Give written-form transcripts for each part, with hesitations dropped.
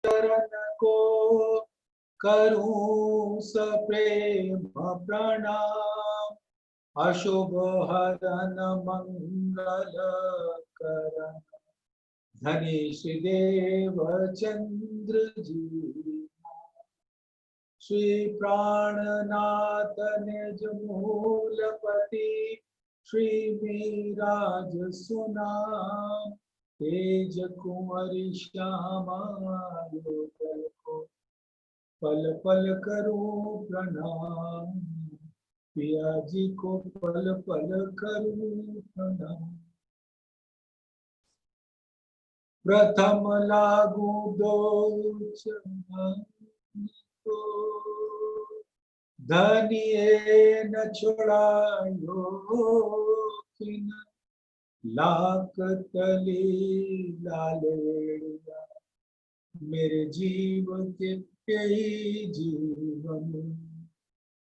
चरण को करूं सप्रेम प्रणाम। अशुभ हरन मंगल करण धनीश देव चंद्र जी। श्री प्राणनाथ निज मूलपति श्री मीराज सुनाम। तेज कुंवर श्यामा योगल को पल पल करूं प्रणाम। पिया जी को पल पल करूं प्रणाम। प्रथम लागू दो चरण को धनिये न छुड़ायो किन। लाख तली लालेड़िया मेरे जीव के यही जीवन।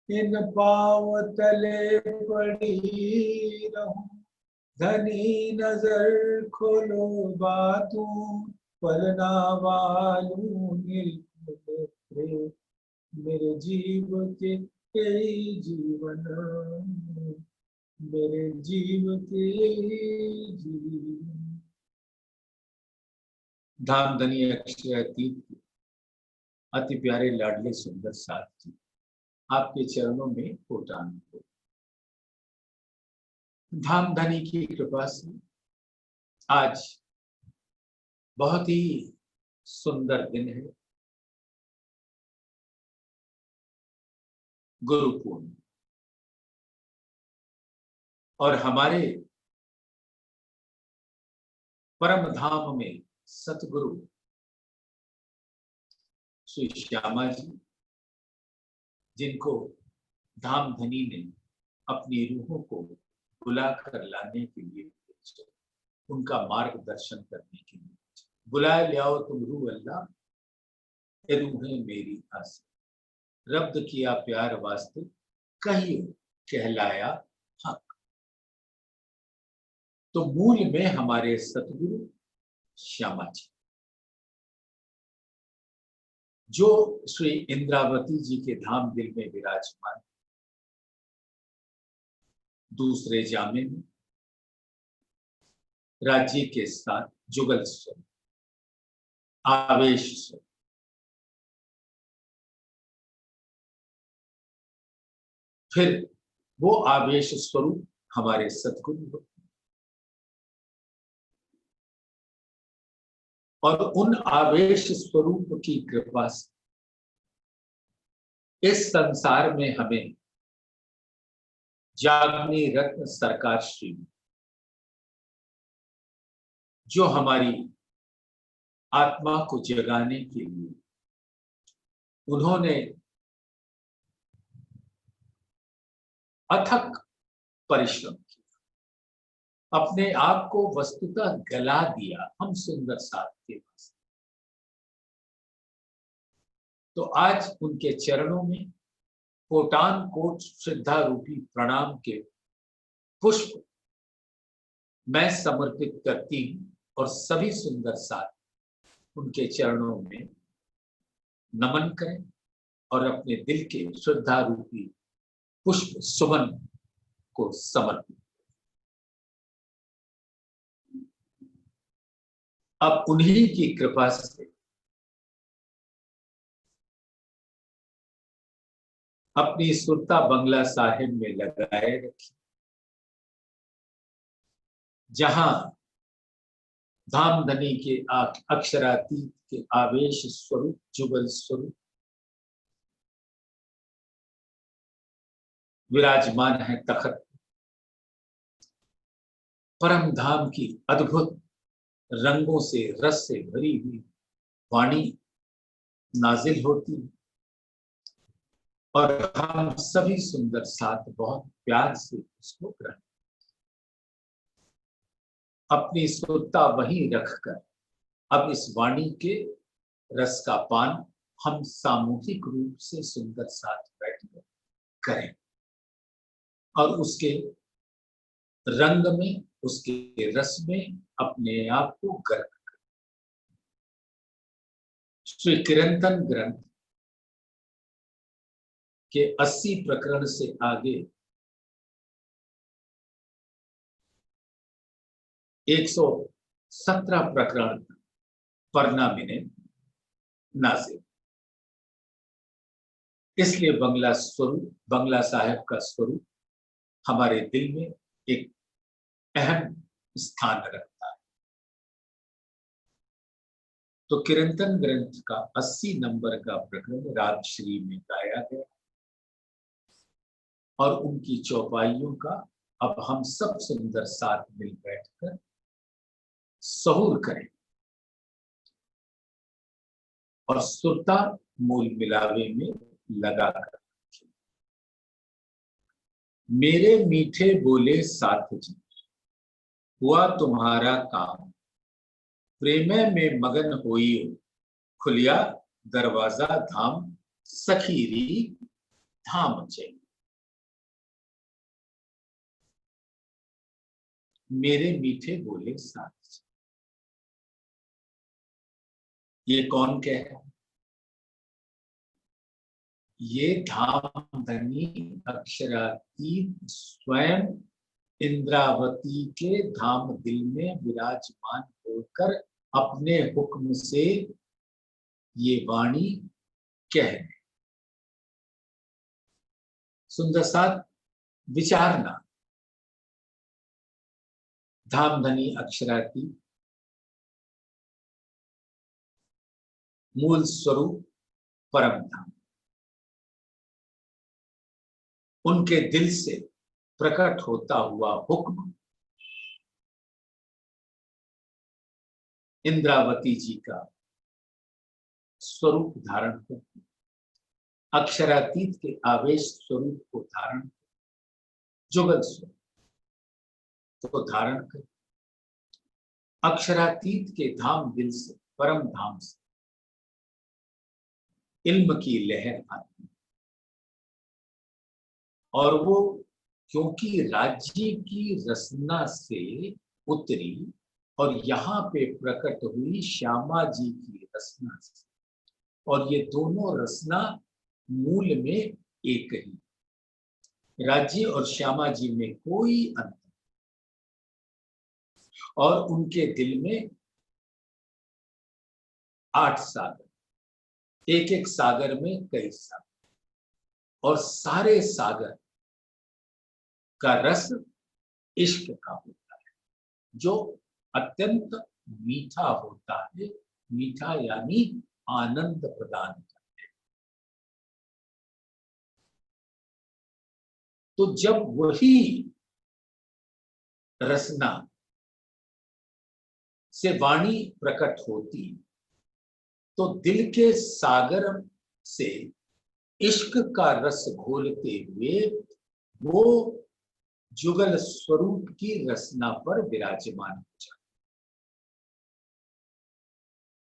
इन पाँव तले पड़ी रहूं धनी नजर खोलो बातूं। पलना वालू निर्भय मेरे जीव के यही जीवन। मेरे जीव के जीवन। धामधनी अक्षय तीर्थ अति प्यारे लाडले सुंदर साथ जी, आपके चरणों में कोटान हो। धामधनी की कृपा से आज बहुत ही सुंदर दिन है, गुरु पूर्णिमा। और हमारे परम धाम में सतगुरु श्री श्यामा जी, जिनको धामधनी ने अपनी रूहों को बुला कर लाने के लिए, उनका मार्गदर्शन करने के लिए बुला ले आओ तुम रूह अल्लाह, रूहें मेरी आस। रब्द किया प्यार वास्ते कहियो कहलाया हक। तो मूल में हमारे सतगुरु श्यामा जी, जो श्री इंद्रावती जी के धाम दिल में विराजमान, दूसरे जामे में राज्य के साथ जुगल स्वरूप, आवेश स्वरूप, फिर वो आवेश स्वरूप हमारे सतगुरु और उन आवेश स्वरूप की कृपा से इस संसार में हमें जागनी रत्न सरकार श्री, जो हमारी आत्मा को जगाने के लिए उन्होंने अथक परिश्रम किया, अपने आप को वस्तुतः गला दिया हम सुंदर साथ के वास्ते। तो आज उनके चरणों में कोटान कोट श्रद्धा रूपी प्रणाम के पुष्प मैं समर्पित करती हूं और सभी सुंदर साथ उनके चरणों में नमन करें और अपने दिल के श्रद्धा रूपी पुष्प सुमन को समर्पित। अब उन्हीं की कृपा से अपनी सुरता बंगला साहिब में लगाए रखी, जहां धामधनी के अक्षरातीत के आवेश स्वरूप जुगल स्वरूप विराजमान है तखत। परम धाम की अद्भुत रंगों से रस से भरी हुई वाणी नाजिल होती है और हम सभी सुंदर साथ बहुत प्यार से उसको ग्रहण, अपनी सुरता वहीं रखकर अब इस वाणी के रस का पान हम सामूहिक रूप से सुंदर साथ बैठकर करें और उसके रंग में, उसके रस में अपने आप को गर्क करें। श्री किरंतन ग्रंथ के 80 प्रकरण से आगे 117 प्रकरण पढ़ना मैंने नाजिल, इसलिए बंगला साहिब का स्वरूप हमारे दिल में एक अहम स्थान रखता है। तो किरंतन ग्रंथ का 80 नंबर का प्रकरण राजश्री में गाया गया और उनकी चौपाइयों का अब हम सब सुंदर साथ मिल बैठकर सहूर करें और सुरता मूल मिलावे में लगाकर। मेरे मीठे बोले साथ जी, हुआ तुम्हारा काम, प्रेमे में मगन होई, खुलिया दरवाजा धाम, सखीरी धाम चाहिए। मेरे मीठे बोले साथ जी, ये कौन कह रहा है? ये धामधनी अक्षरातीत स्वयं इंद्रावती के धाम दिल में विराजमान होकर अपने हुक्म से ये वाणी कह रहे। सुंदर साथ विचारना, धामधनी अक्षरातीत मूल स्वरूप परम धाम, उनके दिल से प्रकट होता हुआ हुक्म इंद्रावती जी का स्वरूप धारण कर, अक्षरातीत के आवेश स्वरूप को धारण, जुगल स्वरूप को धारण कर, अक्षरातीत के धाम दिल से, परम धाम से इल्म की लहर आती और वो क्योंकि राज्य की रसना से उतरी और यहाँ पे प्रकट हुई श्यामा जी की रसना से, और ये दोनों रसना मूल में एक ही, राज्य और श्यामा जी में कोई अंतर, और उनके दिल में 8 सागर, एक एक सागर में कई सागर, और सारे सागर का रस इश्क का होता है जो अत्यंत मीठा होता है। मीठा यानी आनंद प्रदान करते हैं। तो जब वही रसना से वाणी प्रकट होती तो दिल के सागर से इश्क का रस घोलते हुए वो जुगल स्वरूप की रसना पर विराजमान हो जाता।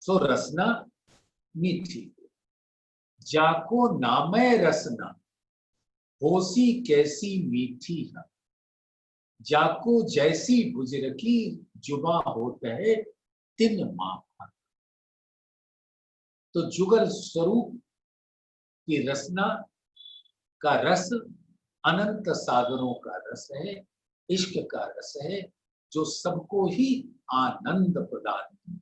सो रसना मीठी, जाको नामय रसना, होसी कैसी मीठी है, जाको जैसी बुजरकी जुबा होता है तिन मां। तो जुगल स्वरूप की रसना का रस अनंत सागरों का रस है, इश्क का रस है जो सबको ही आनंद प्रदान करता।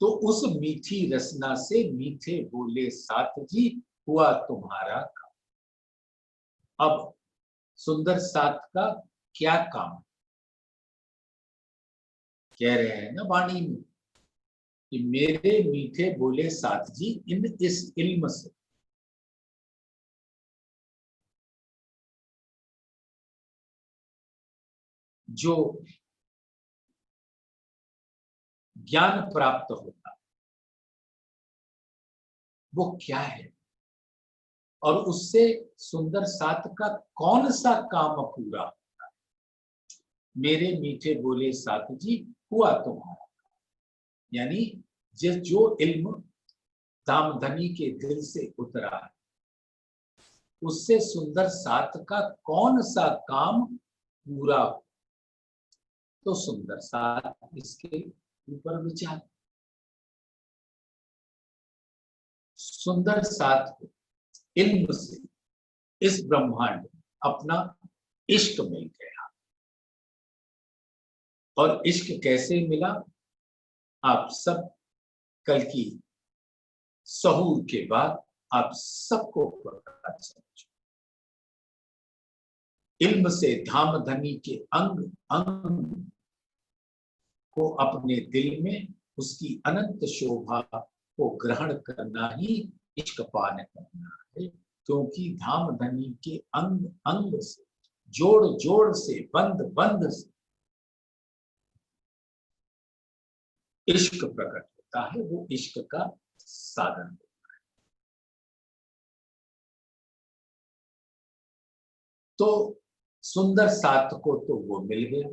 तो उस मीठी रसना से मीठे बोले साथ जी, हुआ तुम्हारा काम। अब सुंदर साथ का क्या काम? कह रहे हैं ना वाणी में कि मेरे मीठे बोले साथ जी, इस इल्म से जो ज्ञान प्राप्त होता वो क्या है, और उससे सुंदर साथ का कौन सा काम पूरा होता है? मेरे मीठे बोले साथ जी, हुआ तुम्हारा, यानी जो इल्म धामधनी के दिल से उतरा है उससे सुंदर साथ का कौन सा काम पूरा हो? तो सुंदर साथ इसके ऊपर विचार। सुंदर साथ को इल्म से इस ब्रह्मांड में अपना इष्ट मिल गया। और इश्क कैसे मिला, आप सब कल की सहूर के बाद आप सबको पता चल। इल्म से धाम धनी के अंग अंग को अपने दिल में उसकी अनंत शोभा को ग्रहण करना ही इश्क पान करना है। क्योंकि धाम धनी के अंग अंग से, जोड़ जोड़ से, बंद बंद से इश्क प्रकट होता है। वो इश्क का साधन होता है। तो सुंदर साथ को तो वो मिल गया,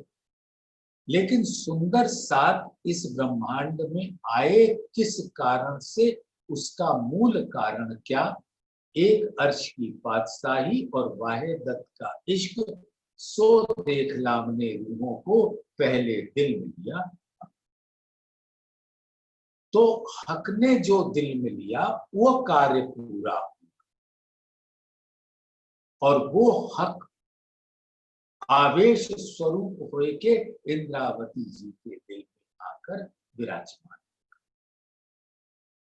लेकिन सुंदर साथ इस ब्रह्मांड में आए किस कारण से, उसका मूल कारण क्या। एक अर्श की बादशाही और वाहे दत्त का इश्क, सो देख लामने रूहों को पहले दिल में लिया। तो हक ने जो दिल में लिया वो कार्य पूरा, और वो हक आवेश स्वरूप हुए के इंद्रावती जी के दिल में आकर विराजमान।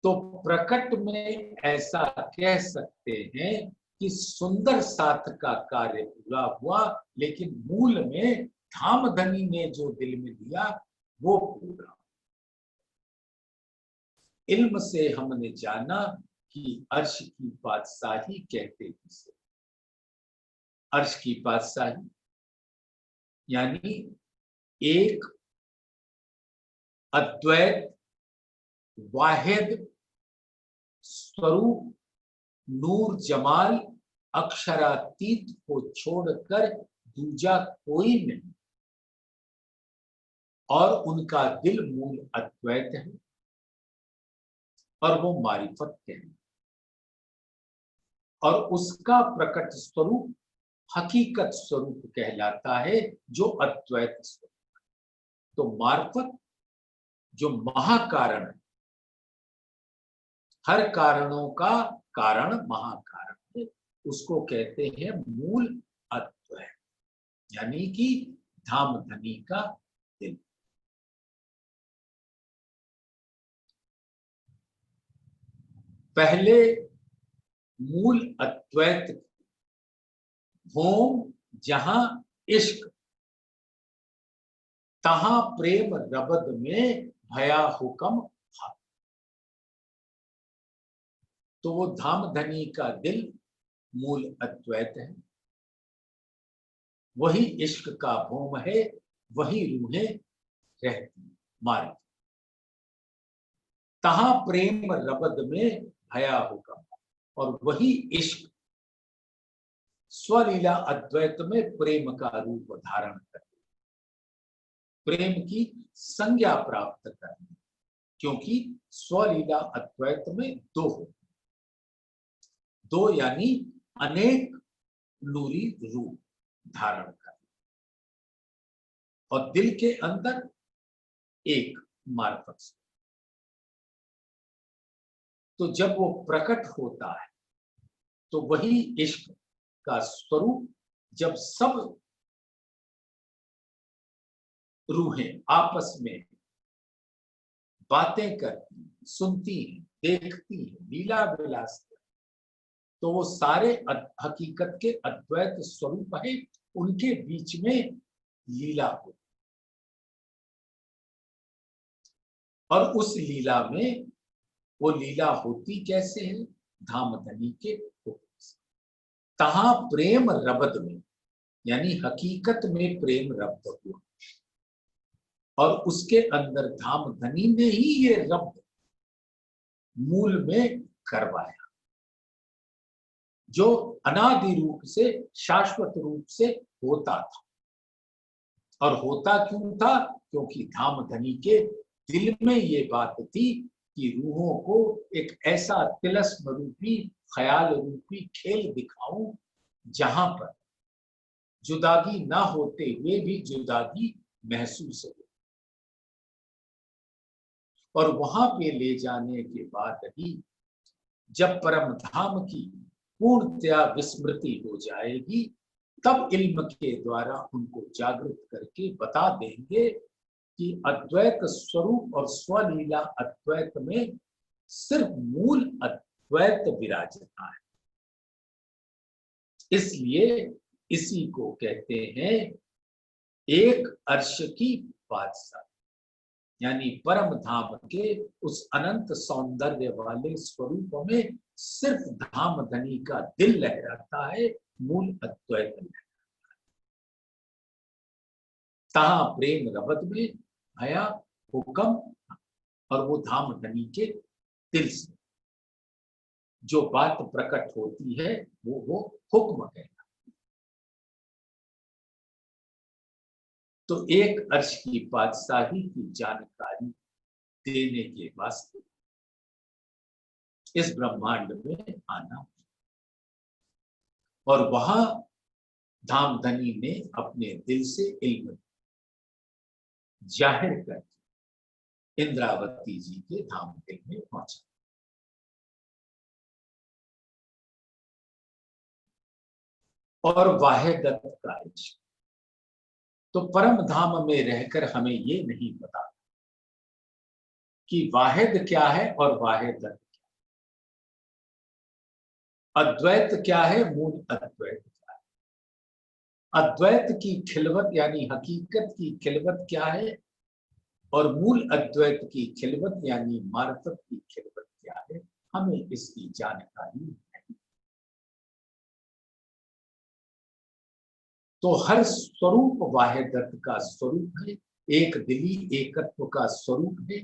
तो प्रकट में ऐसा कह सकते हैं कि सुंदर साथ का कार्य पूरा हुआ, लेकिन मूल में धामधनी ने जो दिल में लिया वो पूरा। इल्म से हमने जाना कि अर्श की बादशाही कहते किसे। अर्श की बादशाही यानी एक अद्वैत वाहिद स्वरूप नूर जमाल अक्षरातीत को छोड़कर दूजा कोई नहीं, और उनका दिल मूल अद्वैत है और वो मारिफत है, और उसका प्रकट स्वरूप हकीकत स्वरूप कहलाता है जो अद्वैत स्वरूप। तो मार्फत जो महाकारण है, हर कारणों का कारण महाकारण है, उसको कहते हैं मूल अद्वैत, यानी कि धाम धनी का दिल। पहले मूल अद्वैत होम जहां इश्क, तहां प्रेम रबद में भया हुक्म था। तो वो धाम धनी का दिल मूल अद्वैत है, वही इश्क का भोम है, वही रूहें रहती मारी। तहां प्रेम रबद में भया हुक्म, और वही इश्क स्वलीला अद्वैत में प्रेम का रूप धारण कर, प्रेम की संज्ञा प्राप्त करने। क्योंकि स्वलीला अद्वैत में दो हो, दो यानी अनेक नूरी रूप धारण कर, और दिल के अंदर एक मार्फत से। तो जब वो प्रकट होता है तो वही इश्क का स्वरूप, जब सब रूहें आपस में बातें करती, सुनती हैं, देखती हैं, लीला विलास, तो वो सारे हकीकत के अद्वैत स्वरूप है, उनके बीच में लीला हो, और उस लीला में वो लीला होती कैसे है, धाम धनी के हुक्म से। तहां प्रेम रबद में, यानी हकीकत में प्रेम रब्द हुआ, और उसके अंदर धाम धनी ने ही ये रब्द मूल में करवाया, जो अनादि रूप से, शाश्वत रूप से होता था। और होता क्यों था, क्योंकि धाम धनी के दिल में ये बात थी कि रूहों को एक ऐसा तिलस्म रूपी, ख्याल रूपी खेल दिखाऊं जहां पर जुदागी ना होते हुए भी जुदागी महसूस हो। और वहां पे ले जाने के बाद ही जब परम धाम की पूर्णतया विस्मृति हो जाएगी, तब इल्म के द्वारा उनको जागृत करके बता देंगे कि अद्वैत स्वरूप और स्वलीला अद्वैत में सिर्फ मूल अद्वैत विराजता है। इसलिए इसी को कहते हैं एक अर्श की बादशाह, यानी परम धाम के उस अनंत सौंदर्य वाले स्वरूप में सिर्फ धाम धनी का दिल लहराता है, मूल अद्वैत लहराता है। तहां प्रेम रबत में भया हुक्म, और वो धाम धनी के दिल से जो बात प्रकट होती है वो हुक्म है। तो एक अर्श की बादशाही की जानकारी देने के वास्ते इस ब्रह्मांड में आना, और वहां धामधनी ने अपने दिल से इल्म जाहिर कर इंद्रावती जी के धाम दिल में पहुंचा। और वाहिदत का इश्क, तो परम धाम में रहकर हमें ये नहीं पता कि वाहिद क्या है और वाहिदत क्या है, अद्वैत क्या है, मूल अद्वैत क्या है, अद्वैत की खिलवत यानी हकीकत की खिलवत क्या है, और मूल अद्वैत की खिलवत यानी मार्फत की खिलवत क्या है, हमें इसकी जानकारी नहीं। तो हर स्वरूप वाहिदत का स्वरूप है, एक दिली एकत्व का स्वरूप है,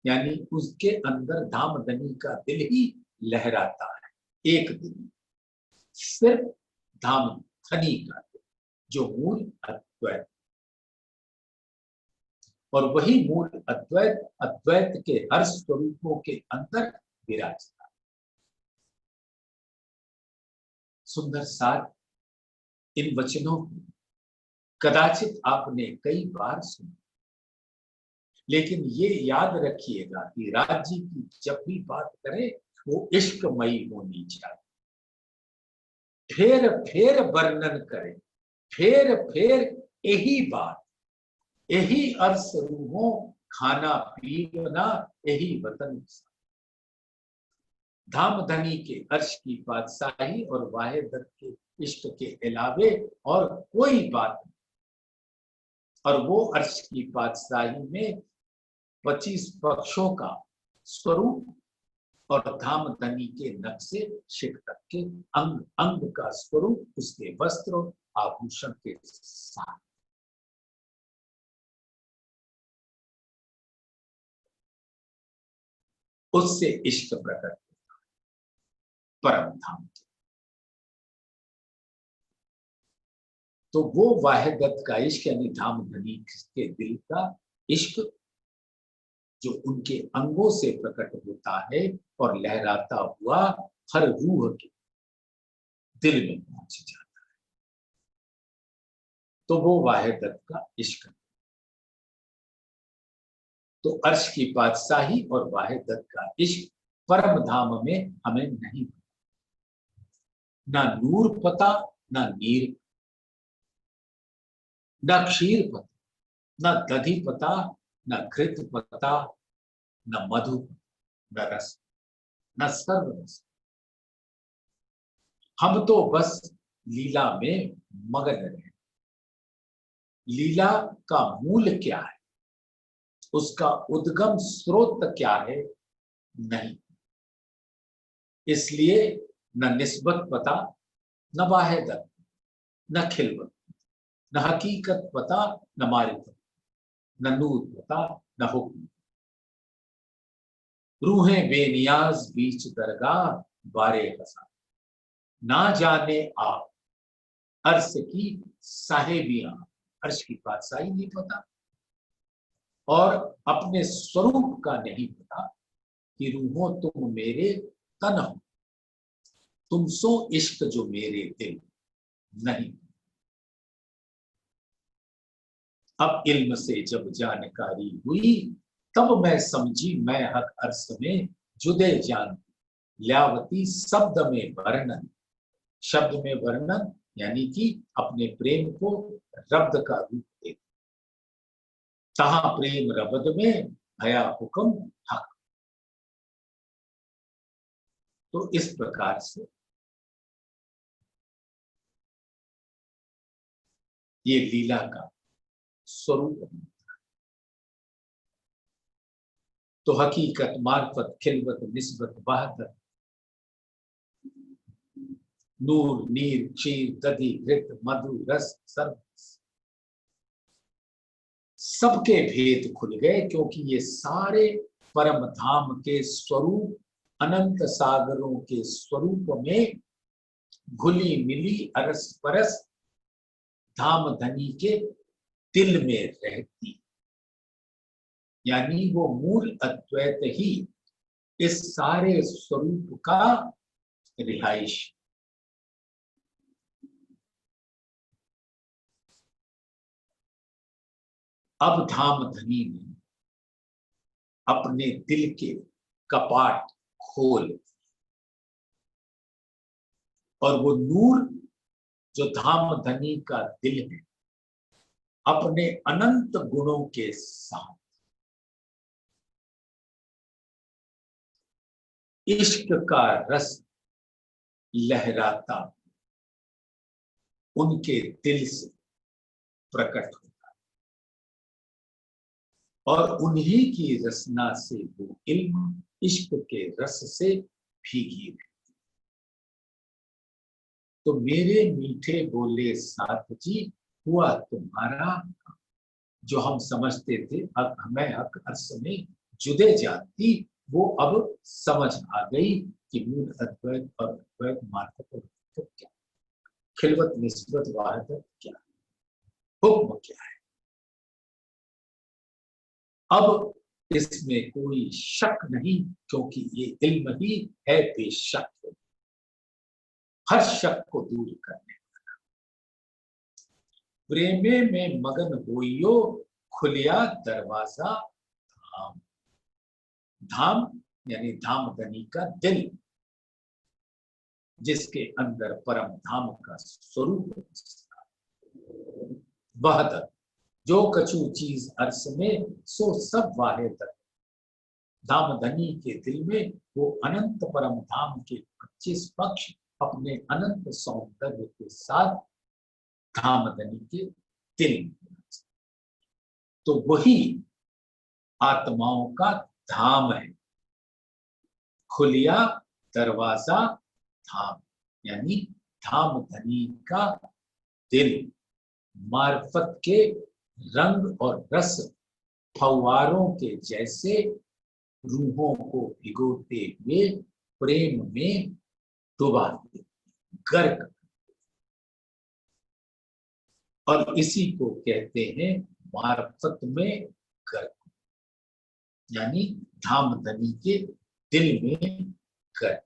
यानी उसके अंदर धामधनी का दिल ही लहराता है, एक दिली सिर्फ धामधनी का दिल जो मूल अद्वैत, और वही मूल अद्वैत अद्वैत के हर स्वरूपों के अंदर विराजता है। सुंदर साथ इन वचनों को कदाचित आपने कई बार सुना, लेकिन ये याद रखिएगा कि राज जी की जब भी बात करें वो इश्कमयी होनी चाहिए। फेर फेर वर्णन करें, फेर फेर यही बात, यही अर्श रूहों खाना पीना यही वतन। धामधनी के अर्श की बादशाही और वाहिदत के इश्क के अलावे और कोई बात नहीं, और वो अर्श की बादशाही में 25 पक्षों का स्वरूप और धामधनी के नक्शे शिख तक के अंग अंग का स्वरूप, उसके वस्त्र आभूषण के साथ। उससे इश्क प्रकट होता है परम धाम के। तो वो वाहिदत का इश्क यानी धामधनी के दिल का इश्क जो उनके अंगों से प्रकट होता है और लहराता हुआ हर रूह के दिल में पहुंच जाता है, तो वो वाहिदत का इश्क। तो अर्श की बादशाही और वाहिदत का इश्क परम धाम में हमें नहीं पता, ना नूर पता, ना नीर, ना क्षीर पता, ना दधि पता, ना घृत पता, न मधु, न रस, न सर्व रस। हम तो बस लीला में मगन रहे। लीला का मूल क्या है, उसका उद्गम स्रोत क्या है, नहीं। इसलिए न निस्बत पता, न वाहिदत, न खिलवत, न हकीकत पता, न मारिफत, न नूर पता, न हुक्म। रूहें बेनियाज बीच दरगाह बारे हसा, ना जाने आप अर्श की साहेबियां, अर्श की बादशाही नहीं पता और अपने स्वरूप का नहीं पता कि रूहों तुम मेरे तन हो, तुम सो इश्क जो मेरे दिल नहीं। अब इल्म से जब जानकारी हुई तब मैं समझी मैं हक अर्स में जुदे जान, ल्यावती शब्द में वर्णन। शब्द में वर्णन यानी कि अपने प्रेम को रब्द का रूप दे। तहां प्रेम रबद में भया हुक्म हक। तो इस प्रकार से ये लीला का स्वरूप। तो हकीकत मार्फत खिलवत निस्बत वहदत, नूर नीर क्षीर दधि घृत मधु रस सर्व, सबके भेद खुल गए, क्योंकि ये सारे परम धाम के स्वरूप अनंत सागरों के स्वरूप में घुली मिली अरस परस धाम धनी के दिल में रहती। यानी वो मूल अद्वैत ही इस सारे स्वरूप का रिहाइश। अब धाम धनी ने अपने दिल के कपाट खोल, और वो नूर जो धाम धनी का दिल है अपने अनंत गुणों के साथ इश्क का रस लहराता उनके दिल से प्रकट होता, और उन्हीं की रसना से वो इल्म इश्क के रस से भीगी है। तो मेरे मीठे बोले साथ जी हुआ तुम्हारा, जो हम समझते थे अब हमें हक अर्स में जुदे जाती, वो अब समझ आ गई कि मूल अद्वैत और अद्वैत मार्फत और क्या, खिलवत निस्बत वाहदत क्या, हुक्म क्या है। अब इसमें कोई शक नहीं, क्योंकि ये इल्म ही है बेशक, हर शक को दूर करने। प्रेमे में मगन होइयो खुलिया दरवाजा धाम। धाम यानी धाम धनी का दिल, जिसके अंदर परम धाम का स्वरूप वहदत, जो कछु चीज अर्स में सो सब वाहिद। धाम धनी के दिल में वो अनंत परम धाम के 25 पक्ष अपने अनंत सौंदर्य के साथ धाम धनी के दिल में, तो वही आत्माओं का धाम है। खुलिया दरवाजा धाम यानी धाम धनी का दिल, मार्फत के रंग और रस फव्वारों के जैसे रूहों को भिगोते हुए प्रेम में डुबाते, गर्क। और इसी को कहते हैं मार्फत में गर्क, यानी धाम धनी के दिल में गर्क।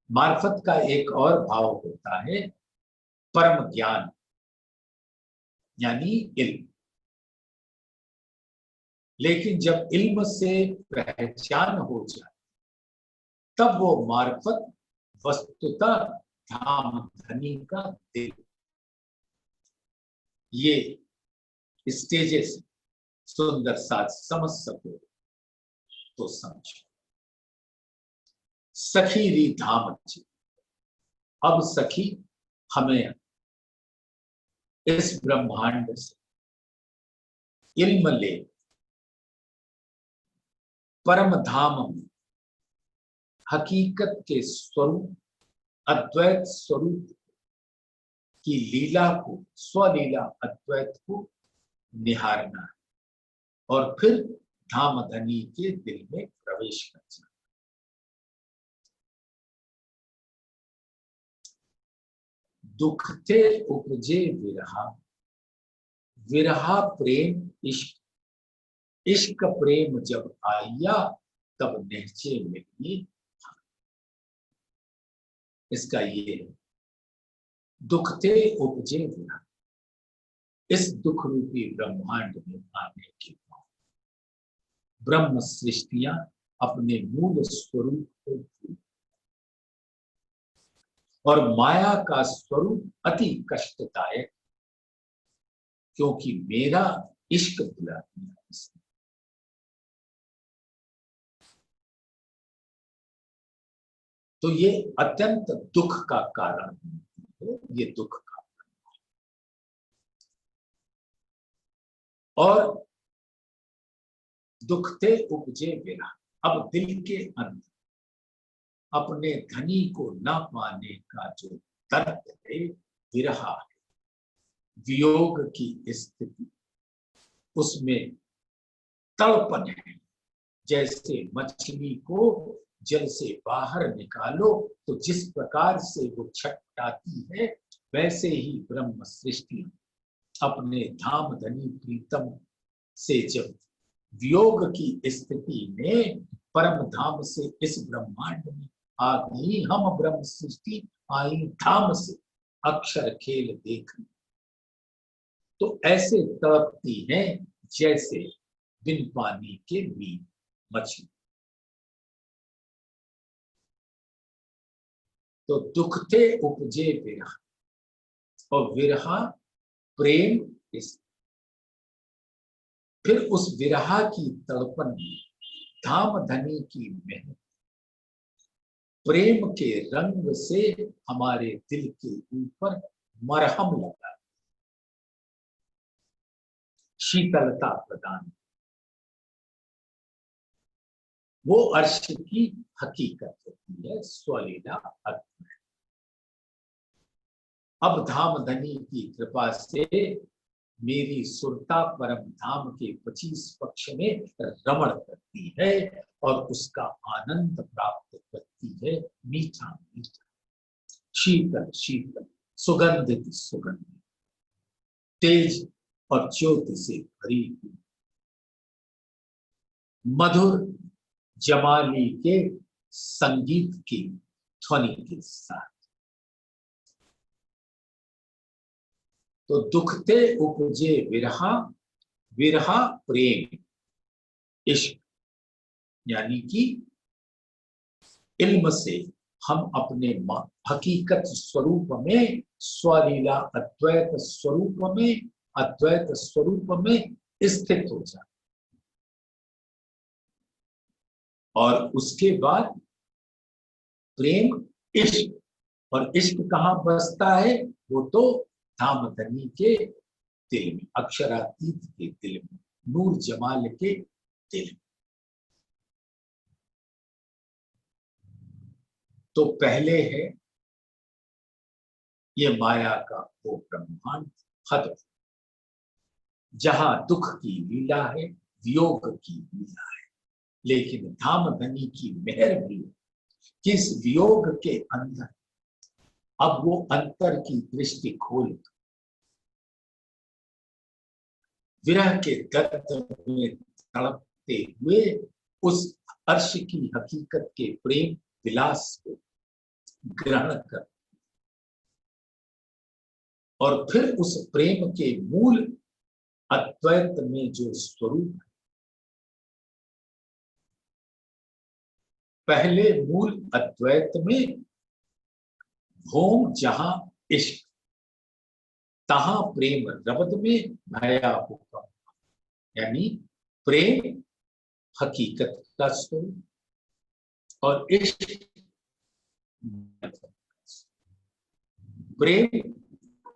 मार्फत का एक और भाव होता है परम ज्ञान, यानी इल्म। लेकिन जब इल्म से पहचान हो जाए तब वो मार्फत वस्तुतः धाम धनी का दिल। ये स्टेजेस सुंदर साथ समझ सको तो समझो। सखी री धाम जी, अब सखी हमें इस ब्रह्मांड से इल्म ले परम धाम में हकीकत के स्वरूप अद्वैत स्वरूप की लीला को, स्वलीला अद्वैत को निहारना है, और फिर धाम धनी के दिल में प्रवेश करना। दुख थे उपजे विरहा, विरहा प्रेम इश्क, इश्क प्रेम जब आया तब नेचे मिली। इसका ये है, दुख थे उपजे विरहा, इस दुख रूपी ब्रह्मांड में आने के बाद ब्रह्म सृष्टियां अपने मूल स्वरूप को भूल, और माया का स्वरूप अति कष्टदायक, क्योंकि मेरा इश्क दिला दिया इसने। तो ये अत्यंत दुख का कारण है, ये दुख का कारण है। और दुखते उपजे विरह, अब दिल के अंदर अपने धनी को न पाने का जो दर्द है, विरह है, वियोग की स्थिति, उसमें तड़पन है। जैसे मछली को जल से बाहर निकालो तो जिस प्रकार से वो छटपटाती है, वैसे ही ब्रह्म सृष्टि अपने धाम धनी प्रीतम से जब वियोग की स्थिति में परम धाम से इस ब्रह्मांड में आ गई, हम ब्रह्म सृष्टि आई धाम से अक्षर खेल देखने, तो ऐसे तड़पती हैं जैसे बिन पानी के मीन मछली। तो दुखते उपजे विरह, और विरह प्रेम, फिर उस विरह की तड़पन में धाम धनी की मेहनत, प्रेम के रंग से हमारे दिल के ऊपर मरहम लगा, शीतलता प्रदान, वो अर्श की हकीकत होती है, स्वलीला अर्थ में। अब धाम धनी की कृपा से मेरी सुरता परम धाम के 25 पक्ष में रमण करती है और उसका आनंद प्राप्त करती है, मीठा मीठा, शीतल शीतल, सुगंधित सुगंधित, तेज और ज्योति से भरी हुई, मधुर जमाली के संगीत की ध्वनि के साथ। तो दुखते उपजे विरहा, विरहा प्रेम, इश्क, यानी कि इल्म से हम अपने हकीकत स्वरूप में, स्वलीला अद्वैत स्वरूप में, अद्वैत स्वरूप में स्थित हो जाए। और उसके बाद प्रेम, इश्क, और इश्क कहाँ बसता है, वो तो धाम धनी के दिल में, अक्षरातीत के दिल में, नूर जमाल के दिल में। तो पहले है ये माया का वो ब्रह्मांड हद, जहां दुख की लीला है, वियोग की लीला है, लेकिन धाम धनी की मेहर भी किस वियोग के अंदर अब वो अंतर की दृष्टि खोल विरह के दर्द में तड़पते हुए उस अर्श की हकीकत के प्रेम विलास को ग्रहण कर, और फिर उस प्रेम के मूल अद्वैत में जो स्वरूप है, पहले मूल अद्वैत में भोम जहां इश्क, तहां प्रेम रबद में भया हुक्म, यानी प्रेम हकीकत का स्वरूप और इश्क प्रेम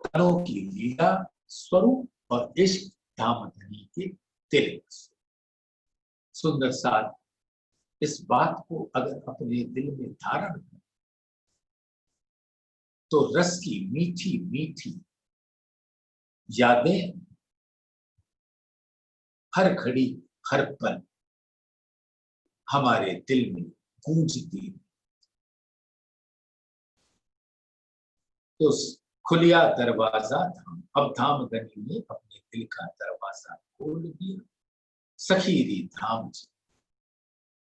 तनों की लीला स्वरूप और इश्क धाम धनी के दिल। सुंदर साथ इस बात को अगर अपने दिल में धारण कर, तो रस की मीठी मीठी यादें हर घड़ी हर पल हमारे दिल में गूंजती। तो खुलिया दरवाजा धाम, अब धाम धनी ने अपने दिल का दरवाजा खोल दिया, सखीरी धाम जी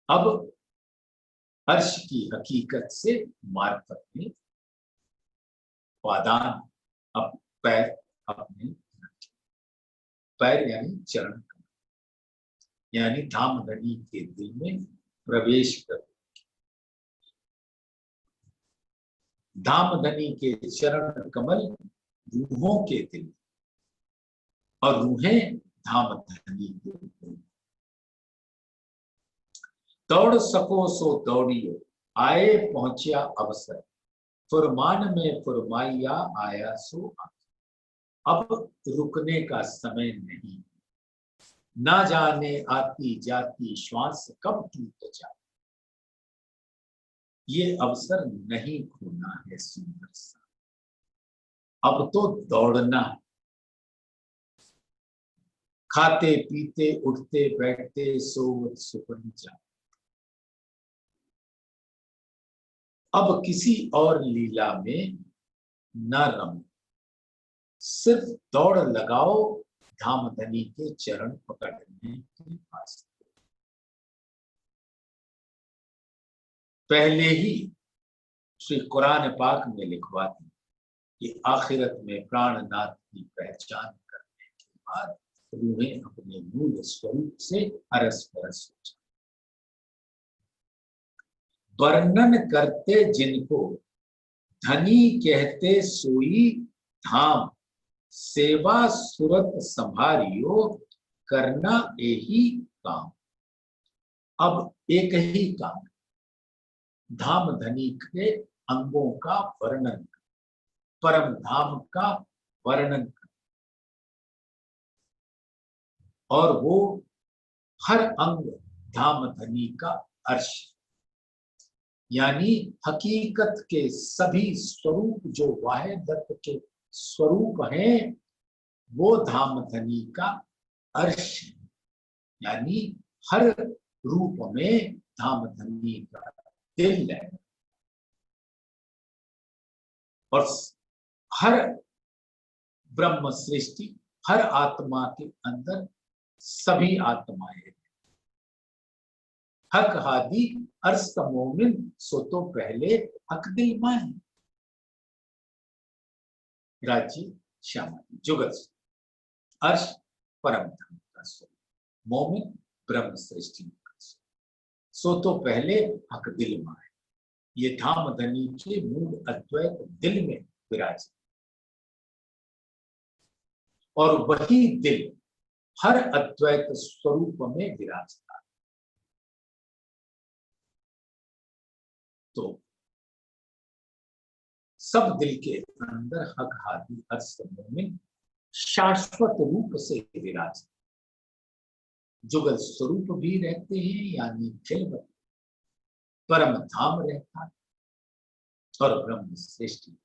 अब अर्श की हकीकत से मार्फत में पादान, अब पैर अपने, पैर यानी चरण, यानी धामधनी के दिल में प्रवेश कर। धामधनी के चरण कमल रूहों के दिल और रूहें धामधनी के दिल। दौड़ सको सो दौड़ियो, आए पहुंचा अवसर, फुरमान में फुरमाइया आया सो आ। अब रुकने का समय नहीं, ना जाने आती जाती श्वास कब टूट जाए। ये अवसर नहीं खोना है सुंदर सा, अब तो दौड़ना है। खाते पीते उठते बैठते सोवत सुपन जा। अब किसी और लीला में न रमो, सिर्फ दौड़ लगाओ धामधनी के चरण पकड़ने के पास। पहले ही श्री कुरान पाक में लिखवा दी कि आखिरत में प्राणनाथ की पहचान करने के बाद रूहें अपने मूल स्वरूप से अरस परस हो जाए। वर्णन करते जिनको धनी कहते सोई धाम, सेवा सुरत संभारियो करना यही काम। अब एक ही काम, धाम धनी के अंगों का वर्णन, परम धाम का वर्णन, और वो हर अंग धाम धनी का अर्श, यानी हकीकत के सभी स्वरूप जो वाहिदत के स्वरूप हैं वो धाम धनी का अर्श, यानी हर रूप में धाम धनी का दिल है। और हर ब्रह्म सृष्टि, हर आत्मा के अंदर सभी आत्माएं, हक हादी अर्श मोमिन सो तो पहले हक दिल माए। राज्य श्यामा जुगत अर्श परम धाम का स्वरूप, मोमिन ब्रह्म सृष्टि का स्वरूप, सो तो पहले हक दिल माए। ये धाम धनी के मूल अद्वैत दिल में विराज, और वही दिल हर अद्वैत स्वरूप में विराजता। तो सब दिल के अंदर हक हादी अर्श मोमिन शाश्वत रूप से विराजते, जुगल स्वरूप भी रहते हैं, यानी खिलवत परम धाम रहता है और ब्रह्म सृष्टि।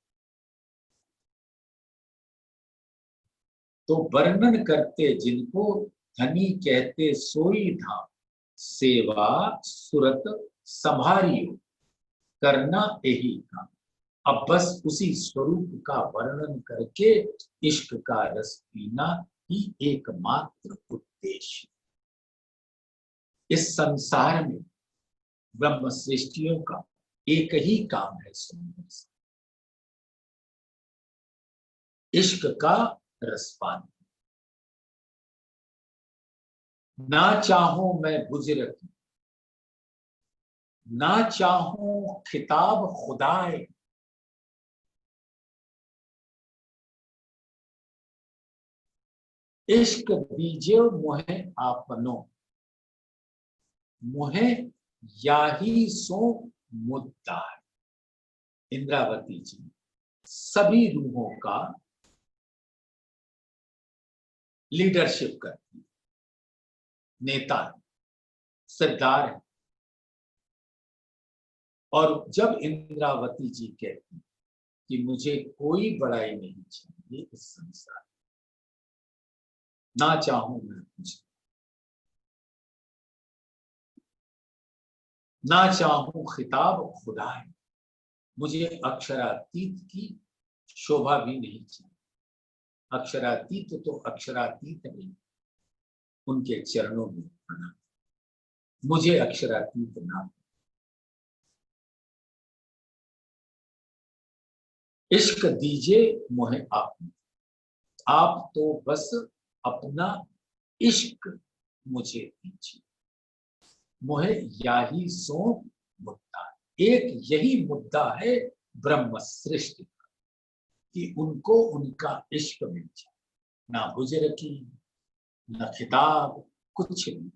तो वर्णन करते जिनको धनी कहते सोई धाम, सेवा सुरत संभारियो करना यही काम। अब बस उसी स्वरूप का वर्णन करके इश्क का रस पीना ही एकमात्र उद्देश्य। इस संसार में ब्रह्म सृष्टियों का एक ही काम है सुंदर सा, इश्क का रसपान। ना चाहूं मैं बुजुर्ग, ना चाहूं खिताब खुदाए, इश्क दीजिए मोहे आपनो, मोहे याही सो मुद्दा है। इंद्रावती जी सभी रूहों का लीडरशिप करती है, नेता है, सरदार है। और जब इंद्रावती जी कहती कि मुझे कोई बड़ाई नहीं चाहिए इस संसार, ना चाहूं मैं कुछ, ना चाहूं खिताब खुदा है, मुझे अक्षरातीत की शोभा भी नहीं चाहिए। अक्षरातीत तो अक्षरातीत नहीं, उनके चरणों में प्रणाम, मुझे अक्षरातीत ना। इश्क दीजिए मोहे आप तो बस अपना इश्क मुझे दीजिए। मोहे याही सो मुद्दा, एक यही मुद्दा है ब्रह्म सृष्टि का, कि उनको उनका इश्क मिल जाए। ना बुजुर्गी, न खिताब, कुछ नहीं।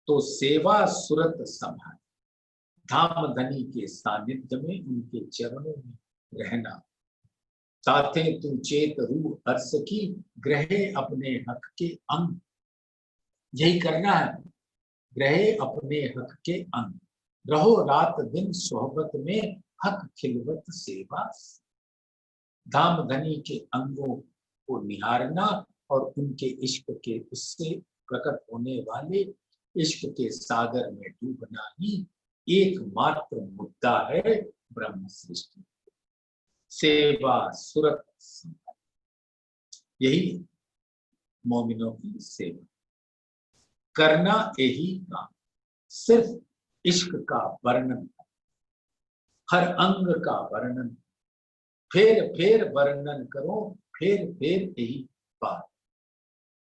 तो सेवा सुरत संभाल, धाम धनी के सानिध्य में उनके चरणों में रहना। साथे तू चेत रूह हर्ष की, ग्रहे अपने हक के अंग, यही करना है। ग्रहे अपने हक के अंग, रहो रात दिन सोहबत में, हक खिलवत सेवा। धाम धनी के अंगों को निहारना और उनके इश्क के उससे प्रकट होने वाले इश्क के सागर में डूबना ही एकमात्र मुद्दा है ब्रह्म सृष्टि। सेवा सुरत, यही मोमिनों की सेवा करना, यही काम। सिर्फ इश्क का वर्णन, हर अंग का वर्णन, फेर फेर वर्णन करो, फेर फेर यही बात।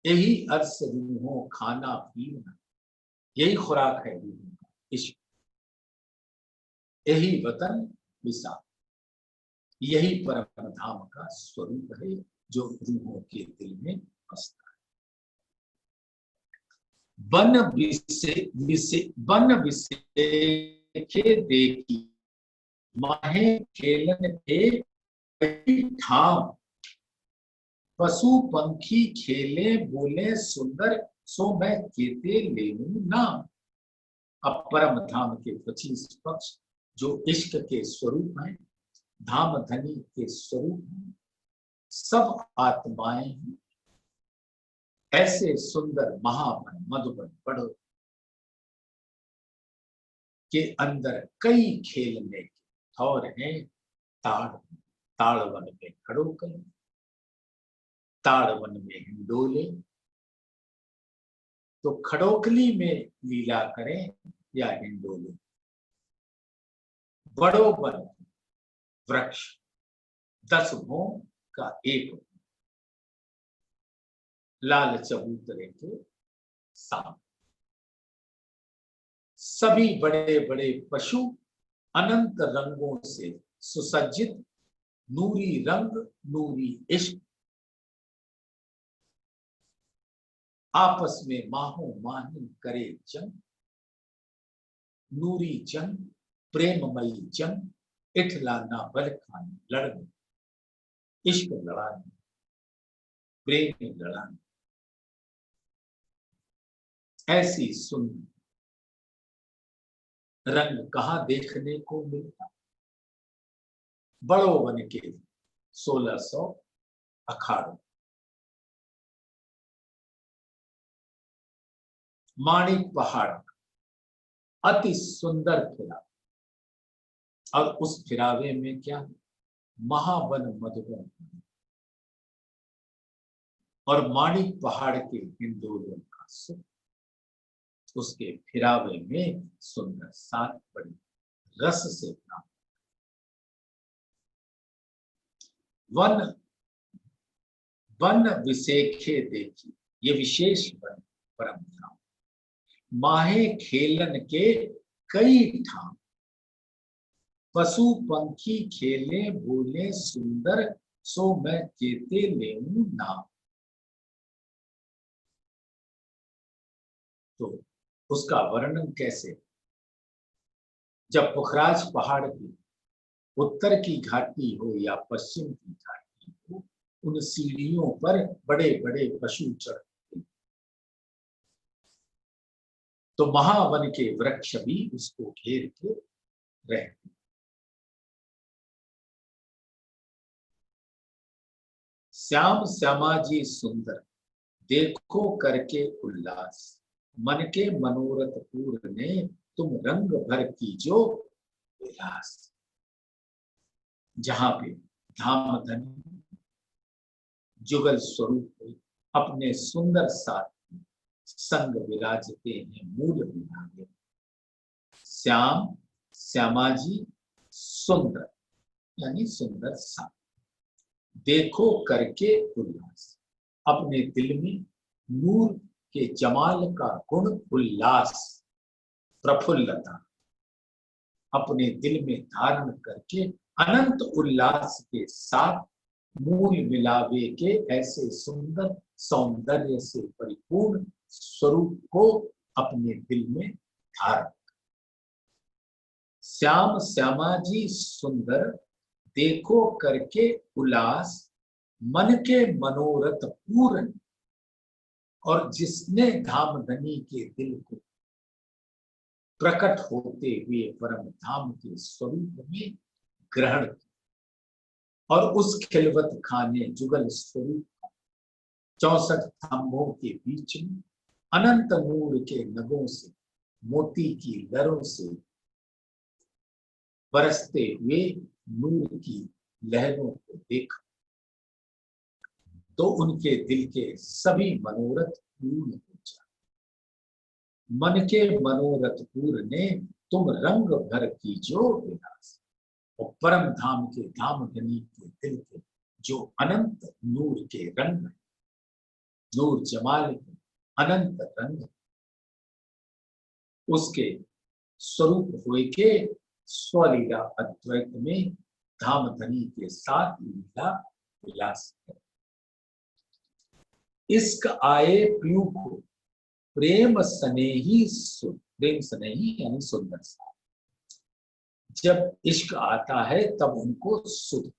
यही अर्थ रूहों खाना पीना, यही खुराक है रूहों का इश्क। यही वतन विसाख, यही परम धाम का स्वरूप है जो रूहों के दिल में बसता है। बन विसे देखी, माहे खेलन के कई ठाम। पशु पंखी खेले बोले सुंदर, सो मैं केते लेऊं नाम। अब परम धाम के 25 पक्ष जो इश्क के स्वरूप हैं, धाम धनी के स्वरूप हैं, सब आत्माएं हैं। ऐसे सुंदर महावन मधुबन पढ़ो के अंदर कई खेलने के ठौर हैं। ताड़वन में खड़ोकन, ताड़वन में हिंडोले। तो खड़ोकली में लीला करें या हिंडोले। बड़ो वन वृक्ष 10 भों का एक, लाल चबूतरे के सामने। सभी बड़े बड़े पशु अनंत रंगों से सुसज्जित, नूरी रंग नूरी इश्क, आपस में माहो माही करे जंग। नूरी जंग, प्रेममयी जंग, इठलाना बल खानी लड़ने, इश्क लड़ाने, प्रेम लड़ाने। ऐसी सुंदर रंग कहां देखने को मिलता। बड़ो वन के 1600 अखाड़ों, माणिक पहाड़ अति सुंदर फिरा, और उस फिरावे में क्या, महावन मधुबन और माणिक पहाड़ के हिंदोलन का सुख। उसके फिरावे में सुंदर सात बड़ी रस से प्राप्त। वन वन विशेखे देखी, ये विशेष वन परम धाम। माहे खेलन के कई ठाम, पशु पंखी खेले बोले सुंदर, सो मैं केते लेऊं नाम। तो उसका वर्णन कैसे, जब पुखराज पहाड़ की उत्तर की घाटी हो या पश्चिम की घाटी हो, उन सीढ़ियों पर बड़े बड़े पशु चढ़ते, तो महावन के वृक्ष भी उसको घेर के रहते। श्याम श्यामाजी सुंदर, देखो करके उल्लास, मन के मनोरथ पूर्ण ने, तुम रंग भर की जो विलास। जहां पे धाम धनी जुगल स्वरूप अपने सुंदर साथ संग विराजते हैं मूल विरागे। श्याम श्यामाजी सुंदर यानी सुंदर साथ, देखो करके उल्लास, अपने दिल में नूर के जमाल का गुण उल्लास प्रफुल्लता अपने दिल में धारण करके अनंत उल्लास के साथ मूल मिलावे के ऐसे सुंदर सौंदर्य से परिपूर्ण स्वरूप को अपने दिल में धारण। श्याम श्यामा जी सुंदर देखो करके उल्लास मन के मनोरथ पूर्ण, और जिसने धामधनी के दिल को प्रकट होते हुए परम धाम के स्वरूप में ग्रहण किया और उस खिलवत खाने जुगल स्वरूप 64 थंभों के बीच में अनंत नूर के नगों से मोती की लहरों से बरसते हुए नूर की लहरों को देखा तो उनके दिल के सभी मनोरथ पूर्ण हो जाए। मन के मनोरथ पूर्ण तुम रंग भर कीजो विलास, और परम धाम के धाम धनी के दिल के जो अनंत नूर के रंग, नूर जमाल के अनंत रंग, उसके स्वरूप हुए के स्वलीला अद्वैत में धाम धनी के साथ लीला विलास है। इश्क आए पीयू को प्रेम स्नेही, प्रेम स्नेही यानी सुंदर सा, जब इश्क आता है तब उनको सुध,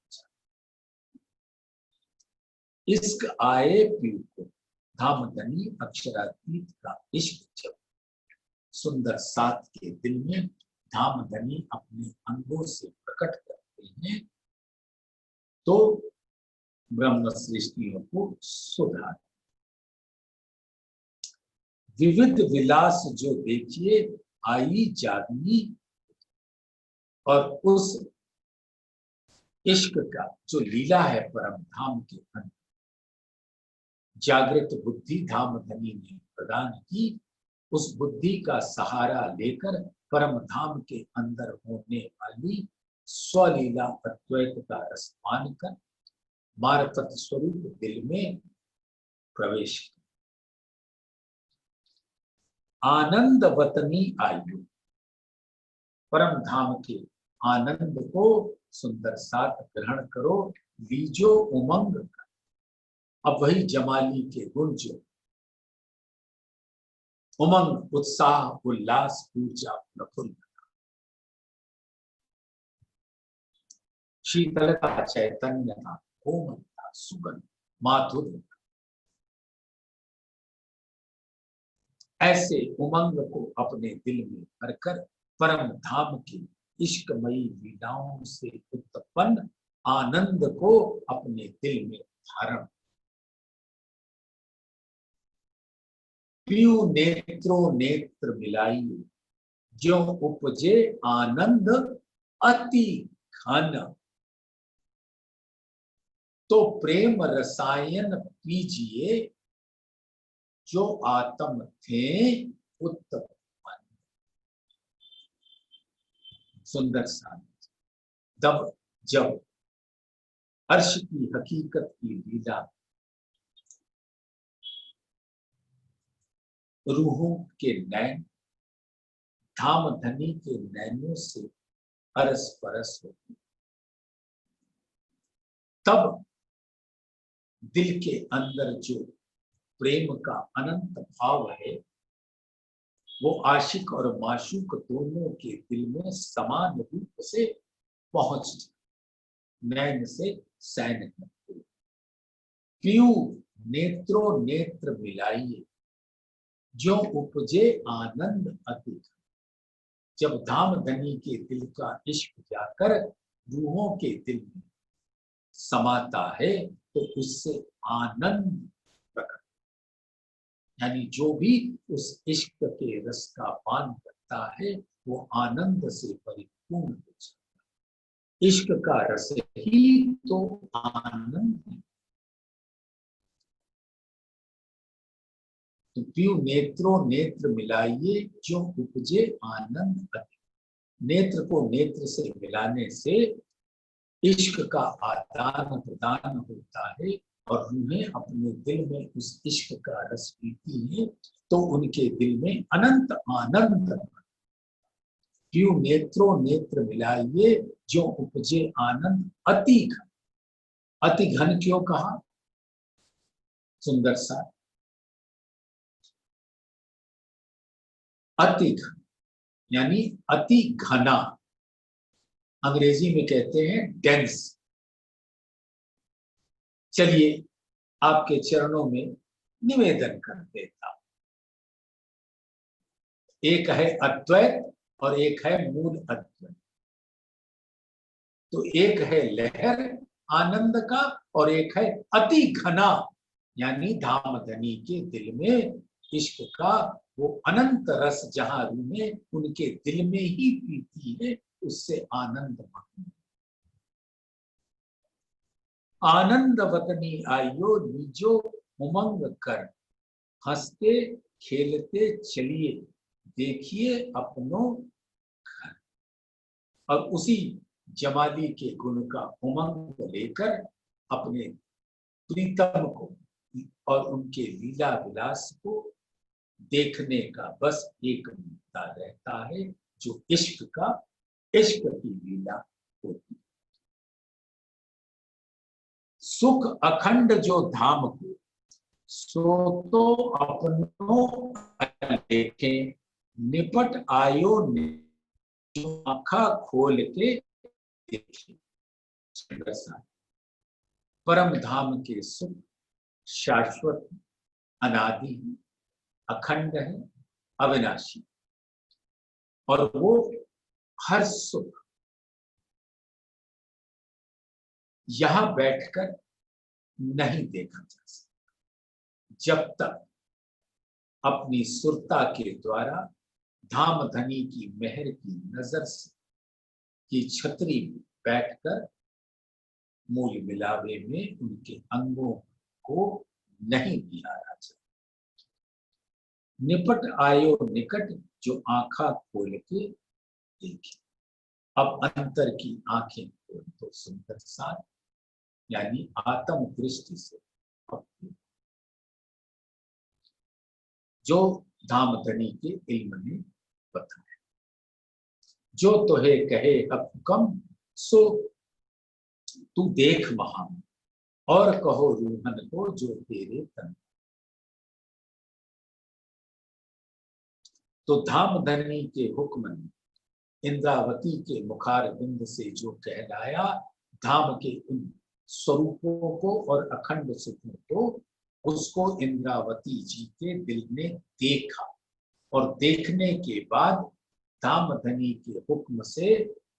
इश्क आए पीयू को धामधनी अक्षरातीत का इश्क जब सुंदर साथ के दिल में धामधनी अपने अंगों से प्रकट करते हैं तो ब्रह्म सृष्टियों को सुधार। विविध विलास जो देखिए आई जागनी, और उस इश्क का जो लीला है परम धाम के अंदर जागृत बुद्धि धामधनी ने प्रदान की, उस बुद्धि का सहारा लेकर परम धाम के अंदर होने वाली स्वलीला अद्वैत का रस मानकर मार्फत स्वरूप दिल में प्रवेश किया। आनंद वतनी आयु, परम धाम के आनंद को सुंदर साथ ग्रहण करो, लीजो उमंग का। अब वही जमाली के गुण जो उमंग, उत्साह, उल्लास, ऊर्जा, प्रफुल्लता, शीतलता, चैतन्यता, कोमलता, सुगंध, माधुर्य, ऐसे उमंग को अपने दिल में भरकर परम धाम की इश्कमयी लीलाओं से उत्पन्न आनंद को अपने दिल में धारण। पीयू नेत्रों नेत्र मिलाइए, जो उपजे आनंद अति घन, तो प्रेम रसायन पीजिए, जो आत्म थे उत्पन्न। सुंदर सा तब जब अर्श की हकीकत की लीला रूहों के नैन धाम धनी के नैनों से अरस परस होती, तब दिल के अंदर जो प्रेम का अनंत भाव है वो आशिक और माशूक दोनों के दिल में समान रूप से पहुंच नैन से सैन करते। पीयू नेत्रों नेत्र मिलाइए, जो उपजे आनंद अधिक, जब धाम धनी के दिल का इश्क जाकर रूहों के दिल में समाता है तो उससे आनंद प्रकट, यानी जो भी उस इश्क के रस का पान करता है वो आनंद से परिपूर्ण हो जाता है। इश्क का रस ही तो आनंद है। तो पीयू नेत्रों नेत्र मिलाइए, जो उपजे आनंद अधिक, नेत्र को नेत्र से मिलाने से इश्क का आदान प्रदान होता है और रूहें अपने दिल में उस इश्क का रस पीती हैं तो उनके दिल में अनंत आनंद। क्यों नेत्रों नेत्र मिलाइए जो उपजे आनंद अति घन। अति घन क्यों कहा? सुंदर सा अति घन यानी अति घना, अंग्रेजी में कहते हैं डेंस। चलिए आपके चरणों में निवेदन कर देता। एक है अद्वैत और एक है मूल अद्वैत। तो एक है लहर आनंद का और एक है अति घना यानी धामधनी के दिल में इश्क का वो अनंत रस जहां रूहें उनके दिल में ही पीती है, उससे आनंद। आनंद वतनी आइयो निजो उमंग कर, हंसते खेलते चलिए देखिए अपनों घर। और उसी जमाली के गुण का उमंग लेकर अपने प्रीतम को और उनके लीला विलास को देखने का बस एक मुद्दा रहता है, जो इश्क की लीला होती है। सुख अखंड जो धाम को, सो तो अपनों देखे निपट आयो जो आंखा खोल के देखे। परम धाम के सुख शाश्वत, अनादि, अखंड है, अविनाशी। और वो हर सुख यहां बैठकर नहीं देखा जा सकता, जब तक अपनी सुरता के द्वारा धामधनी की मेहर की नजर से की छतरी में बैठकर मूल मिलावे में उनके अंगों को नहीं निहारा जाए। निपट आयो निकट जो आंखा खोल के देखे। अब अंतर की आंखें खोल तो सुंदर सा यानी आत्म दृष्टि से जो धामधनी के इल्म ने बताया। जो तोहे कहे हुक्म सो तू देख वहां, और कहो रूहन को जो तेरे तन। तो धामधनी के हुक्म ने इंद्रावती के मुखार बिंद से जो कहलाया, धाम के उन स्वरूपों को और अखंड सुखों को, उसको इंद्रावती जी के दिल ने देखा और देखने के बाद धामधनी के हुक्म से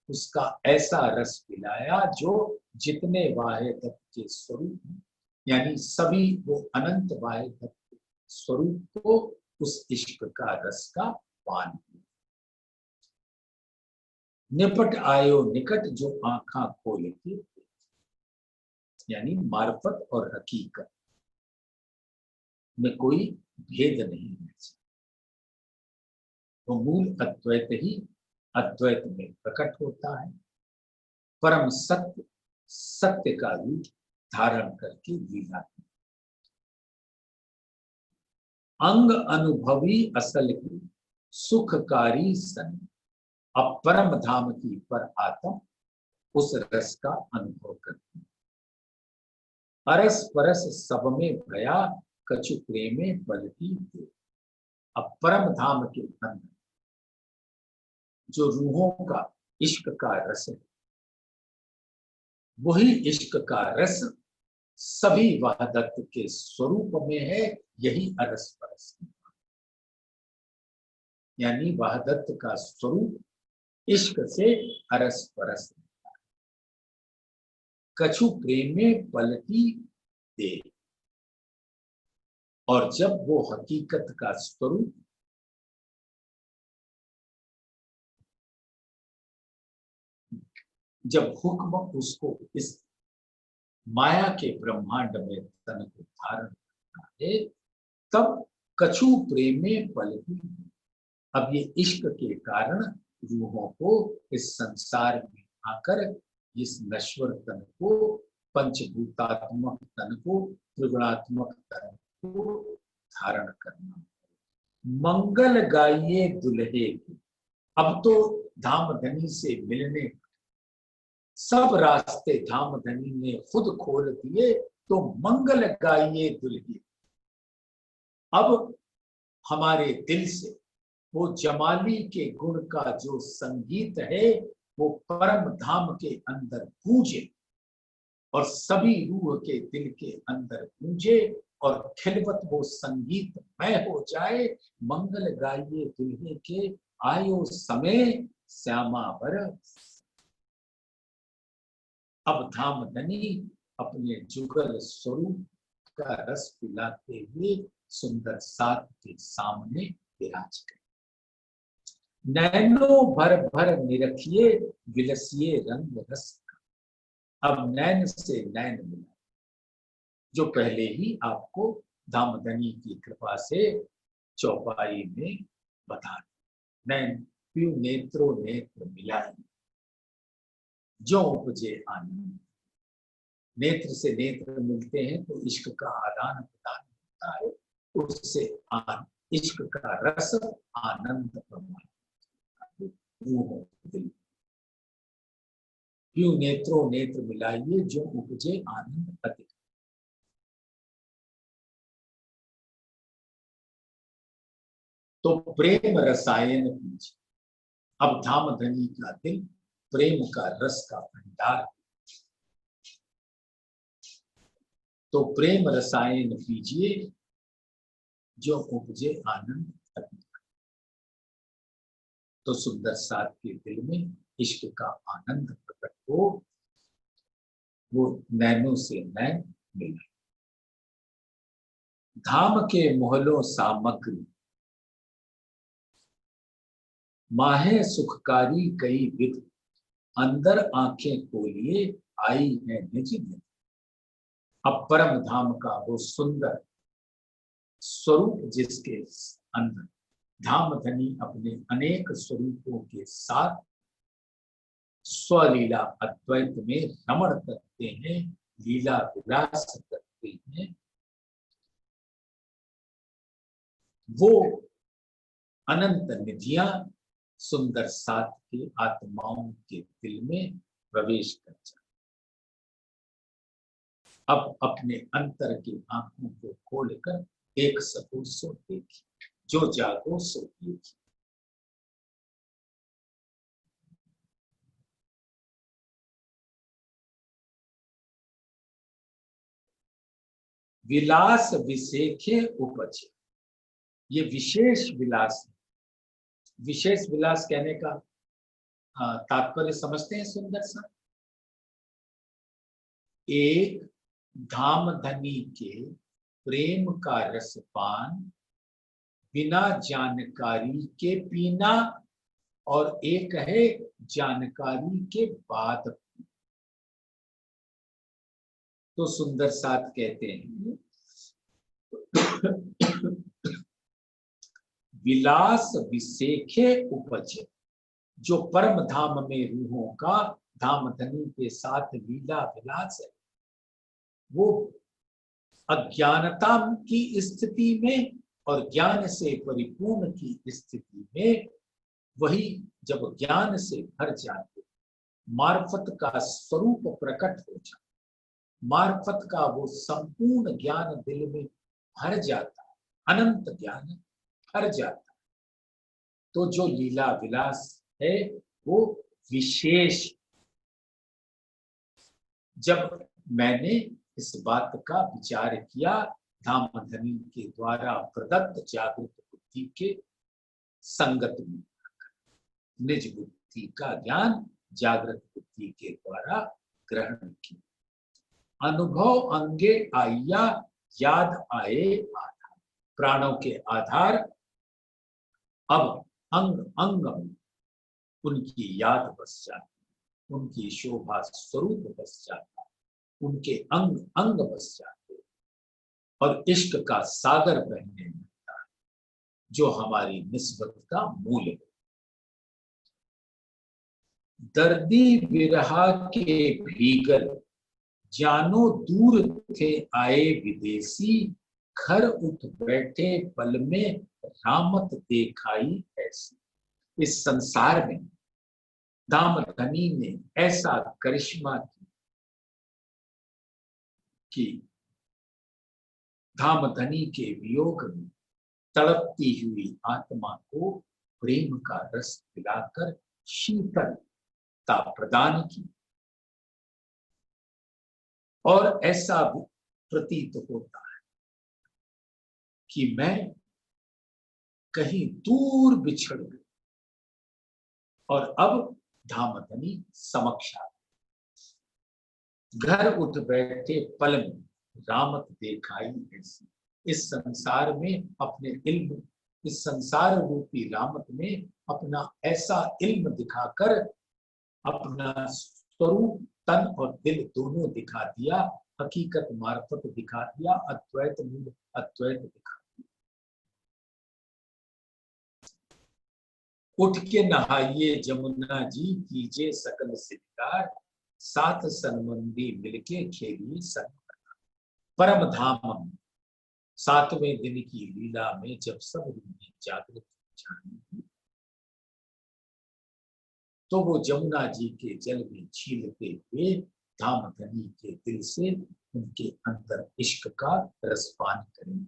उसका ऐसा रस पिलाया जो जितने बाह्य तत्व के स्वरूप यानी सभी वो अनंत बाह्य तत्व स्वरूप को उस इश्क का रस का पान किया। निपट आयो निकट जो आंखा खोल के, यानी मार्फत और हकीकत में कोई भेद नहीं है। तो मूल अद्वैत ही अद्वैत में प्रकट होता है। परम सत्य सत्य का रूप धारण करके लीला। अंग अनुभवी असल की सुखकारी सन, अब परम धाम की पर आत्म उस रस का अनुभव करती। अरस परस सब में भया कछु प्रेमे पलटी दे। अब परम धाम के अंदर जो रूहों का इश्क का रस है, वही इश्क का रस सभी वहदत के स्वरूप में है। यही अरस परस यानी वहदत का स्वरूप इश्क से अरस परस। कछु प्रेमे पलटी दे, और जब वो हकीकत का स्वरूप जब हुक्म उसको इस माया के ब्रह्मांड में तन को धारण करता है, तब कछु प्रेमे पलटी। अब ये इश्क के कारण रूहों को इस संसार में आकर इस नश्वर तन को, पंचभूतात्मक तन को, त्रिगुणात्मक तन को धारण करना। मंगल गाइए दुल्हे की। अब तो धामधनी से मिलने सब रास्ते धामधनी ने खुद खोल दिए, तो मंगल गाइए दुल्हे। अब हमारे दिल से वो जमाली के गुण का जो संगीत है वो परम धाम के अंदर गूंजे और सभी रूह के दिल के अंदर गूंजे और खिलवत वो संगीतमय हो जाए। मंगल गाइए दुल्हे के, आयो समय श्यामा बर। अब धामधनी अपने जुगल स्वरूप का रस पिलाते हुए सुंदर साथ के सामने विराज कर, नैनो भर भर निरखिए विलसिए रंग रस का। अब नैन से नैन मिला, जो पहले ही आपको धामधनी की कृपा से चौपाई में बता दिया। नैन प्यू नेत्रो नेत्र मिलाए, जो उपजे आनंद। नेत्र से नेत्र मिलते हैं तो इश्क का आदान प्रदान होता है, उससे इश्क का रस आनंद प्रमाण। क्यों नेत्रों नेत्र मिलाइए, जो उपजे आनंद अधिक। तो प्रेम रसायन पीछे, अब धामधनी का दिल प्रेम का रस का भंडार। तो प्रेम रसायन पीजिए, जो उपजे आनंद अधिक। तो सुंदर साथ के दिल में इश्क का आनंद प्रकट हो, वो नैनों से नैन मिला। धाम के मोहलों सामग्री, माहे सुखकारी कई विध। अंदर आंखें खोलिए आई है निज निज। अब परम धाम का वो सुंदर स्वरूप जिसके अंदर धामधनी अपने अनेक स्वरूपों के साथ स्वलीला अद्वैत में रमण करते हैं, लीला विलास करते हैं, वो अनंत निधियां सुंदर साथ के आत्माओं के दिल में प्रवेश कर जाए। अब अपने अंतर की आंखों को खोलकर एक सको सो देखी, जो जागो सो देखी। विलास विशेखे उपजे, ये विशेष विलास है। विशेष विलास कहने का तात्पर्य समझते हैं सुंदर सा। एक धामधनी के प्रेम का रसपान बिना जानकारी के पीना, और एक है जानकारी के बाद। तो सुंदर साथ कहते हैं विलास विशेखे उपजे, जो परम धाम में रूहों का धामधनी के साथ लीला विलास है, वो अज्ञानता की स्थिति में और ज्ञान से परिपूर्ण की स्थिति में, वही जब ज्ञान से भर जाते, मार्फत का स्वरूप प्रकट हो जाता, मार्फत का वो संपूर्ण ज्ञान दिल में भर जाता, अनंत ज्ञान भर जाता, तो जो लीला विलास है वो विशेष। जब मैंने इस बात का विचार किया, धामधनी के द्वारा प्रदत्त जागृत बुद्धि के संगत में निज बुद्धि का ज्ञान जागृत बुद्धि के द्वारा ग्रहण किया। अनुभव अंगे आया याद आए आधार, प्राणों के आधार अब अंग अंग में उनकी याद बस जाती, उनकी शोभा स्वरूप बस जाता, उनके अंग अंग बस जाते और इश्क का सागर बहने लगता है, जो हमारी निस्बत का मूल है। दर्दी विरहा के भीगर, जानो दूर थे आए विदेशी, घर उठ बैठे पल में रामत देखाई ऐसी। इस संसार में दामधनी ने ऐसा करिश्मा कि धामधनी के वियोग में तड़पती हुई आत्मा को प्रेम का रस पिलाकर शीतलता प्रदान की। और ऐसा प्रतीत होता है कि मैं कहीं दूर बिछड़ गई और अब धामधनी समक्ष आ, घर उठ बैठे पल में रामत देखाई ऐसी। इस संसार में अपने इल्म, इस संसार रूपी रामत में अपना ऐसा इल्म दिखाकर अपना स्वरूप तन और दिल दोनों दिखा दिया, हकीकत मार्फत दिखा दिया, अद्वैत मूल अद्वैत दिखा दिया। उठ के नहाइए जमुना जी, कीजिए सकल सिद्धार, सात सनमंदी मिलके खेलिए संग परम धाम। सातवें दिन की लीला में जब सब रूहें जागृत जाएंगी तो वो जमुना जी के जल में छीलते हुए धामधनी के दिल से उनके अंदर इश्क का रसपान करेंगे।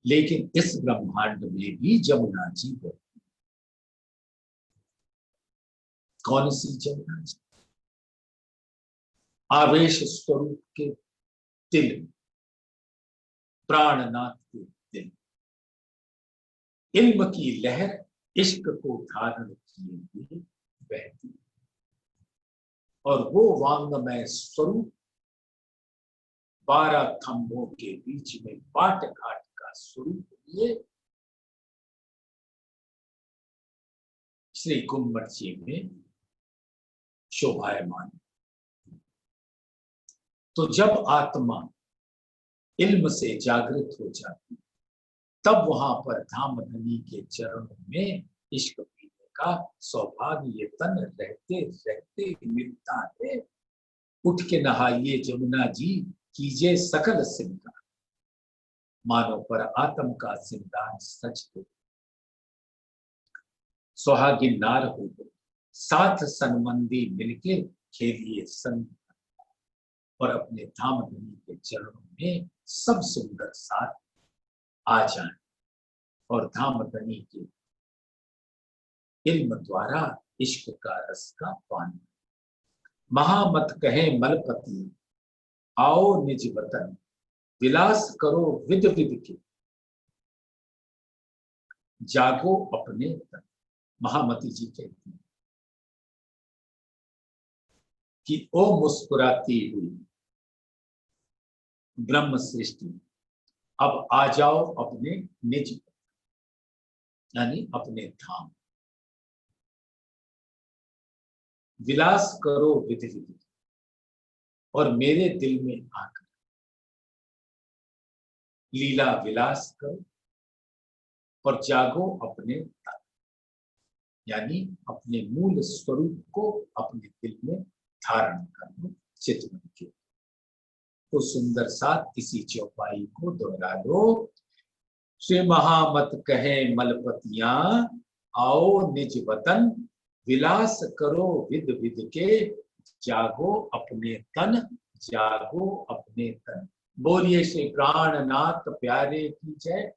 लेकिन इस ब्रह्मांड में भी जमुना जी है। कौन सी जमुना जी? आवेश स्वरूप के दिल, प्राणनाथ के दिल, इल्म की लहर इश्क को धारण किए हुए बहती। और वो वांगमय स्वरूप 12 खंभों के बीच में बाट घाट का स्वरूप लिए श्री गुम्बद जी में शोभायमान। तो जब आत्मा इल्म से जागृत हो जाती तब वहां पर धामधनी के चरणों में इश्क पीने का सौभाग्य ये तन रहते रहते मिलता है। उठ के नहाइए जमुना जी, कीजिए सकल सिंगार, मानो पर आत्म का सिंगार सच हो। सुहागिन नार हो गई, साथ सनमंदी मिलके खेलिए संग, और अपने धामधनी के चरणों में सब सुंदर साथ आ जाए और धामधनी के इल्म द्वारा इश्क का रस का पान। महामत कहे मलपति, आओ निज वतन, विलास करो विद विद के, जागो अपने तन। महामती जी कहती हैं कि ओ मुस्कुराती हुई ब्रह्म सृष्टि, अब आ जाओ अपने निज यानी अपने धाम, विलास करो विध विधि, और मेरे दिल में आकर लीला विलास करो और जागो अपने तन, यानी अपने मूल स्वरूप को अपने दिल में धारण कर लो चित्त के। तो सुंदर साथ इसी चौपाई को दोहरा लो। श्री महामत कहे मलपतियां, आओ निज वतन, विलास करो विद विद के, जागो अपने तन, जागो अपने तन। बोलिए श्री प्राणनाथ प्यारे की जय।